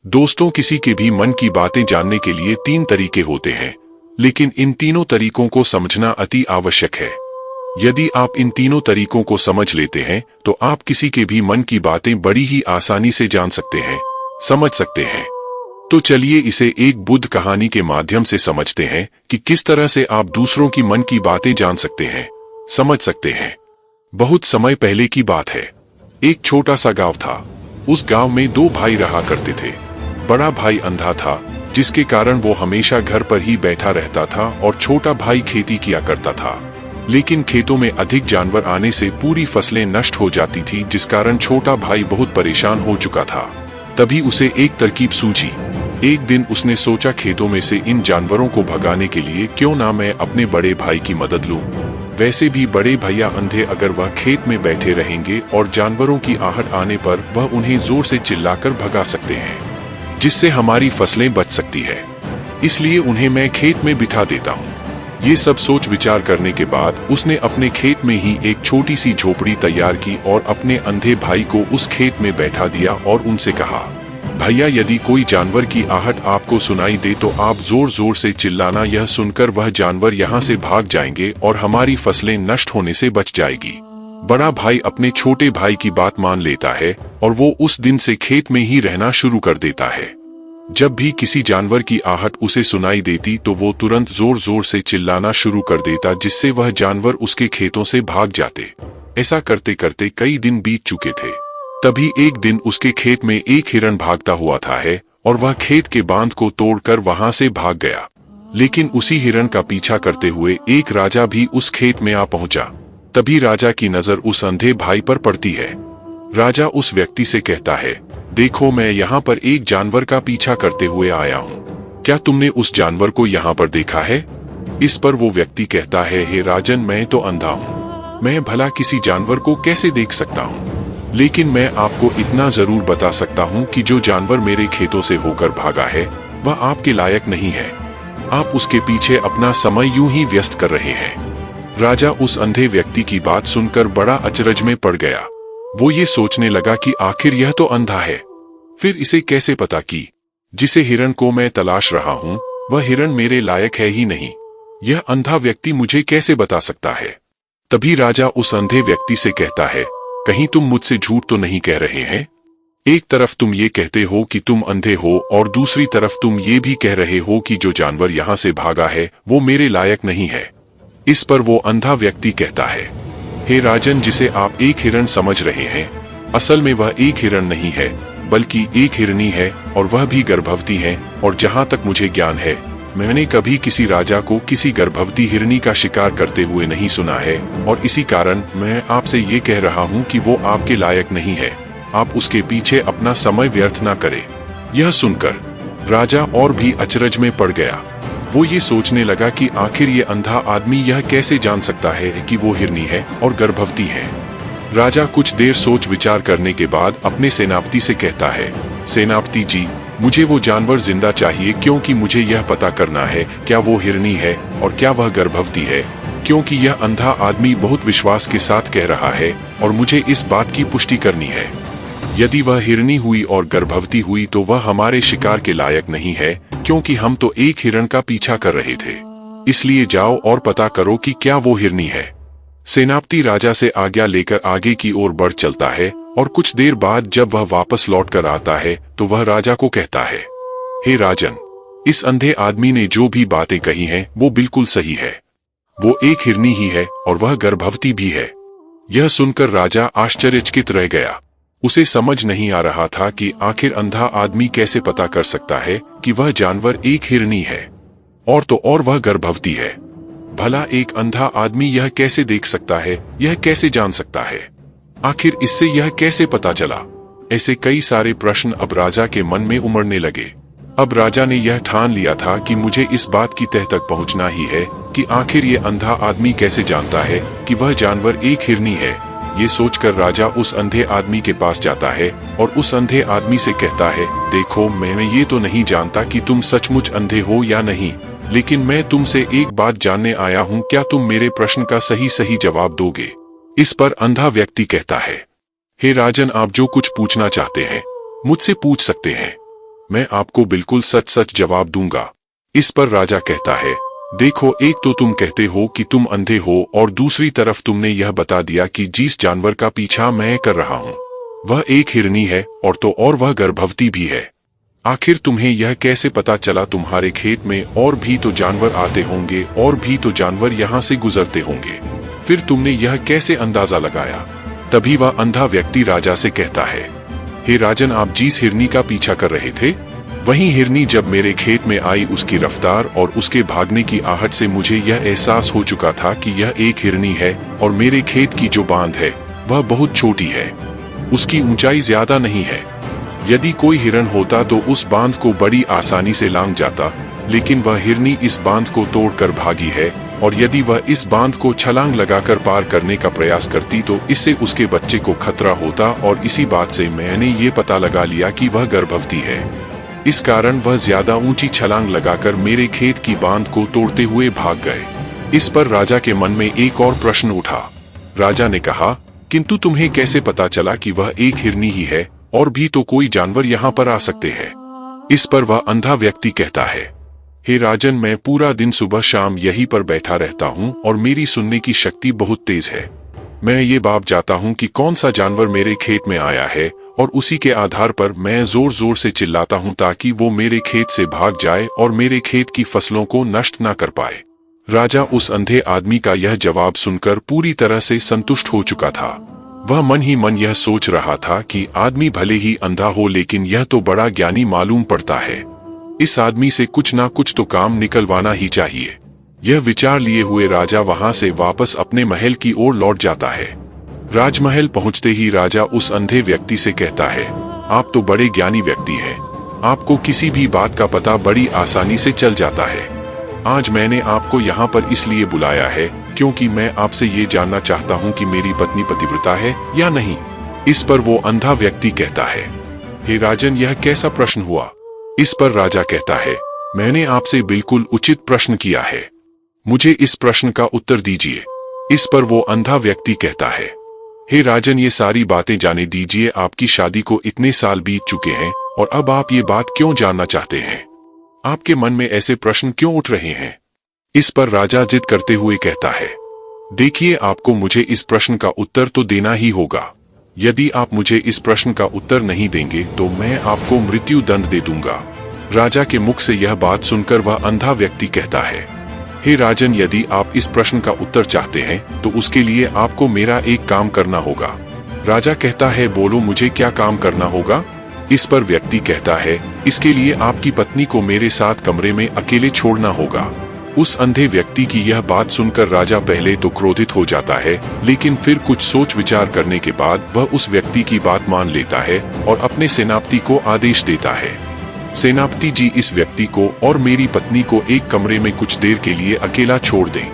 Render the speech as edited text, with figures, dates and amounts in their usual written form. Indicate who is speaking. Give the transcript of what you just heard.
Speaker 1: दोस्तों, किसी के भी मन की बातें जानने के लिए 3 तरीके होते हैं, लेकिन इन तीनों तरीकों को समझना अति आवश्यक है। यदि आप इन तीनों तरीकों को समझ लेते हैं तो आप किसी के भी मन की बातें बड़ी ही आसानी से जान सकते हैं, समझ सकते हैं। तो चलिए इसे एक बुद्ध कहानी के माध्यम से समझते हैं कि किस तरह से आप दूसरों की मन की बातें जान सकते हैं, समझ सकते हैं। बहुत समय पहले की बात है। एक छोटा सा गांव था। उस गांव में 2 भाई रहा करते थे। बड़ा भाई अंधा था, जिसके कारण वो हमेशा घर पर ही बैठा रहता था, और छोटा भाई खेती किया करता था। लेकिन खेतों में अधिक जानवर आने से पूरी फसलें नष्ट हो जाती थी, जिस कारण छोटा भाई बहुत परेशान हो चुका था। तभी उसे एक तरकीब सूझी। एक दिन उसने सोचा, खेतों में से इन जानवरों को भगाने के लिए क्यों ना मैं अपने बड़े भाई की मदद लूं। वैसे भी बड़े भैया अंधे, अगर वह खेत में बैठे रहेंगे और जानवरों की आहट आने पर वह उन्हें जोर से चिल्लाकर भगा सकते हैं, जिससे हमारी फसलें बच सकती है। इसलिए उन्हें मैं खेत में बिठा देता हूँ। ये सब सोच विचार करने के बाद उसने अपने खेत में ही एक छोटी सी झोपड़ी तैयार की और अपने अंधे भाई को उस खेत में बैठा दिया और उनसे कहा, भैया, यदि कोई जानवर की आहट आपको सुनाई दे तो आप जोर जोर से चिल्लाना। यह सुनकर वह जानवर यहाँ से भाग जाएंगे और हमारी फसलें नष्ट होने से बच जाएगी। बड़ा भाई अपने छोटे भाई की बात मान लेता है और वो उस दिन से खेत में ही रहना शुरू कर देता है। जब भी किसी जानवर की आहट उसे सुनाई देती तो वो तुरंत जोर जोर से चिल्लाना शुरू कर देता, जिससे वह जानवर उसके खेतों से भाग जाते। ऐसा करते करते कई दिन बीत चुके थे। तभी एक दिन उसके खेत में एक हिरण भागता हुआ था है और वह खेत के बांध को तोड़कर वहां से भाग गया। लेकिन उसी हिरण का पीछा करते हुए एक राजा भी उस खेत में आ पहुंचा। तभी राजा की नजर उस अंधे भाई पर पड़ती है। राजा उस व्यक्ति से कहता है, देखो, मैं यहाँ पर एक जानवर का पीछा करते हुए आया हूँ। क्या तुमने उस जानवर को यहाँ पर देखा है? इस पर वो व्यक्ति कहता है, हे राजन, मैं तो अंधा हूँ। मैं भला किसी जानवर को कैसे देख सकता हूँ? लेकिन मैं आपको इतना जरूर बता सकता हूँ कि जो जानवर मेरे खेतों से होकर भागा है वह आपके लायक नहीं है। आप उसके पीछे अपना समय यूं ही व्यस्त कर रहे हैं। राजा उस अंधे व्यक्ति की बात सुनकर बड़ा अचरज में पड़ गया। वो ये सोचने लगा कि आखिर यह तो अंधा है, फिर इसे कैसे पता कि जिसे हिरण को मैं तलाश रहा हूँ वह हिरण मेरे लायक है ही नहीं। यह अंधा व्यक्ति मुझे कैसे बता सकता है? तभी राजा उस अंधे व्यक्ति से कहता है, कहीं तुम मुझसे झूठ तो नहीं कह रहे हैं? एक तरफ तुम ये कहते हो कि तुम अंधे हो और दूसरी तरफ तुम ये भी कह रहे हो कि जो जानवर यहाँ से भागा है वो मेरे लायक नहीं है। इस पर वो अंधा व्यक्ति कहता है, हे राजन, जिसे आप एक हिरण समझ रहे हैं, असल में वह एक हिरण नहीं है बल्कि एक हिरनी है, और वह भी गर्भवती है। और जहाँ तक मुझे ज्ञान है, मैंने कभी किसी राजा को किसी गर्भवती हिरनी का शिकार करते हुए नहीं सुना है, और इसी कारण मैं आपसे ये कह रहा हूँ कि वो आपके लायक नहीं है। आप उसके पीछे अपना समय व्यर्थ ना करें। यह सुनकर राजा और भी अचरज में पड़ गया। वो ये सोचने लगा कि आखिर ये अंधा आदमी यह कैसे जान सकता है कि वो हिरनी है और गर्भवती है। राजा कुछ देर सोच विचार करने के बाद अपने सेनापति से कहता है, सेनापति जी, मुझे वो जानवर जिंदा चाहिए, क्योंकि मुझे यह पता करना है क्या वो हिरनी है और क्या वह गर्भवती है, क्योंकि यह अंधा आदमी बहुत विश्वास के साथ कह रहा है और मुझे इस बात की पुष्टि करनी है। यदि वह हिरनी हुई और गर्भवती हुई तो वह हमारे शिकार के लायक नहीं है, क्योंकि हम तो एक हिरण का पीछा कर रहे थे। इसलिए जाओ और पता करो कि क्या वो हिरनी है। सेनापति राजा से आज्ञा लेकर आगे की ओर बढ़ चलता है, और कुछ देर बाद जब वह वापस लौट कर आता है तो वह राजा को कहता है, हे राजन, इस अंधे आदमी ने जो भी बातें कही हैं वो बिल्कुल सही है। वो एक हिरनी ही है और वह गर्भवती भी है। यह सुनकर राजा आश्चर्यचकित रह गया। उसे समझ नहीं आ रहा था कि आखिर अंधा आदमी कैसे पता कर सकता है कि वह जानवर एक हिरनी है और तो और वह गर्भवती है। भला एक अंधा आदमी यह कैसे देख सकता है, यह कैसे जान सकता है? आखिर इससे यह कैसे पता चला? ऐसे कई सारे प्रश्न अब राजा के मन में उमड़ने लगे। अब राजा ने यह ठान लिया था कि मुझे इस बात की तह तक पहुंचना ही है कि आखिर ये अंधा आदमी कैसे जानता है कि वह जानवर एक हिरनी है। ये सोचकर राजा उस अंधे आदमी के पास जाता है और उस अंधे आदमी से कहता है, देखो, मैं ये तो नहीं जानता कि तुम सचमुच अंधे हो या नहीं, लेकिन मैं तुमसे एक बात जानने आया हूँ। क्या तुम मेरे प्रश्न का सही सही जवाब दोगे? इस पर अंधा व्यक्ति कहता है, हे राजन, आप जो कुछ पूछना चाहते हैं मुझसे पूछ सकते हैं। मैं आपको बिल्कुल सच सच जवाब दूंगा। इस पर राजा कहता है, देखो, एक तो तुम कहते हो कि तुम अंधे हो और दूसरी तरफ तुमने यह बता दिया कि जिस जानवर का पीछा मैं कर रहा हूँ वह एक हिरनी है और वह गर्भवती भी है। आखिर तुम्हें यह कैसे पता चला? तुम्हारे खेत में और भी तो जानवर आते होंगे और भी तो जानवर यहाँ से गुजरते होंगे, फिर तुमने यह कैसे अंदाजा लगाया? तभी वह अंधा व्यक्ति राजा से कहता है, हे राजन, आप जिस हिरनी का पीछा कर रहे थे वही हिरनी जब मेरे खेत में आई, उसकी रफ्तार और उसके भागने की आहट से मुझे यह एहसास हो चुका था कि यह एक हिरनी है और मेरे खेत की जो बांध है वह बहुत छोटी है, उसकी ऊंचाई ज्यादा नहीं है। यदि कोई हिरन होता तो उस बांध को बड़ी आसानी से लांघ जाता, लेकिन वह हिरनी इस बांध को तोड़कर भागी है और यदि वह इस बांध को छलांग लगाकर पार करने का प्रयास करती तो इससे उसके बच्चे को खतरा होता और इसी बात से मैंने ये पता लगा लिया कि वह गर्भवती है। इस कारण वह ज्यादा ऊंची छलांग लगाकर मेरे खेत की बांध को तोड़ते हुए भाग गए। इस पर राजा के मन में एक और प्रश्न उठा। राजा ने कहा, किंतु तुम्हें कैसे पता चला कि वह एक हिरनी ही है और भी तो कोई जानवर यहाँ पर आ सकते हैं? इस पर वह अंधा व्यक्ति कहता है, हे राजन, मैं पूरा दिन सुबह शाम यहीं पर बैठा रहता हूँ और मेरी सुनने की शक्ति बहुत तेज है। मैं ये भाप जाता हूँ कि कौन सा जानवर मेरे खेत में आया है और उसी के आधार पर मैं जोर जोर से चिल्लाता हूँ ताकि वो मेरे खेत से भाग जाए और मेरे खेत की फसलों को नष्ट ना कर पाए। राजा उस अंधे आदमी का यह जवाब सुनकर पूरी तरह से संतुष्ट हो चुका था। वह मन ही मन यह सोच रहा था कि आदमी भले ही अंधा हो लेकिन यह तो बड़ा ज्ञानी मालूम पड़ता है, इस आदमी से कुछ ना कुछ तो काम निकलवाना ही चाहिए। यह विचार लिए हुए राजा वहां से वापस अपने महल की ओर लौट जाता है। राजमहल पहुंचते ही राजा उस अंधे व्यक्ति से कहता है, आप तो बड़े ज्ञानी व्यक्ति हैं, आपको किसी भी बात का पता बड़ी आसानी से चल जाता है। आज मैंने आपको यहाँ पर इसलिए बुलाया है क्योंकि मैं आपसे ये जानना चाहता हूँ कि मेरी पत्नी पतिव्रता है या नहीं। इस पर वो अंधा व्यक्ति कहता है, हे राजन, यह कैसा प्रश्न हुआ? इस पर राजा कहता है, मैंने आपसे बिल्कुल उचित प्रश्न किया है, मुझे इस प्रश्न का उत्तर दीजिए। इस पर वो अंधा व्यक्ति कहता है, हे राजन, ये सारी बातें जाने दीजिए, आपकी शादी को इतने साल बीत चुके हैं और अब आप ये बात क्यों जानना चाहते हैं? आपके मन में ऐसे प्रश्न क्यों उठ रहे हैं? इस पर राजा जिद करते हुए कहता है, देखिए, आपको मुझे इस प्रश्न का उत्तर तो देना ही होगा। यदि आप मुझे इस प्रश्न का उत्तर नहीं देंगे तो मैं आपको मृत्यु दंड दे दूंगा। राजा के मुख से यह बात सुनकर वह अंधा व्यक्ति कहता है, हे राजन, यदि आप इस प्रश्न का उत्तर चाहते हैं तो उसके लिए आपको मेरा एक काम करना होगा। राजा कहता है, बोलो, मुझे क्या काम करना होगा? इस पर व्यक्ति कहता है, इसके लिए आपकी पत्नी को मेरे साथ कमरे में अकेले छोड़ना होगा। उस अंधे व्यक्ति की यह बात सुनकर राजा पहले तो क्रोधित हो जाता है, लेकिन फिर कुछ सोच विचार करने के बाद वह उस व्यक्ति की बात मान लेता है और अपने सेनापति को आदेश देता है, सेनापति जी, इस व्यक्ति को और मेरी पत्नी को एक कमरे में कुछ देर के लिए अकेला छोड़ दें।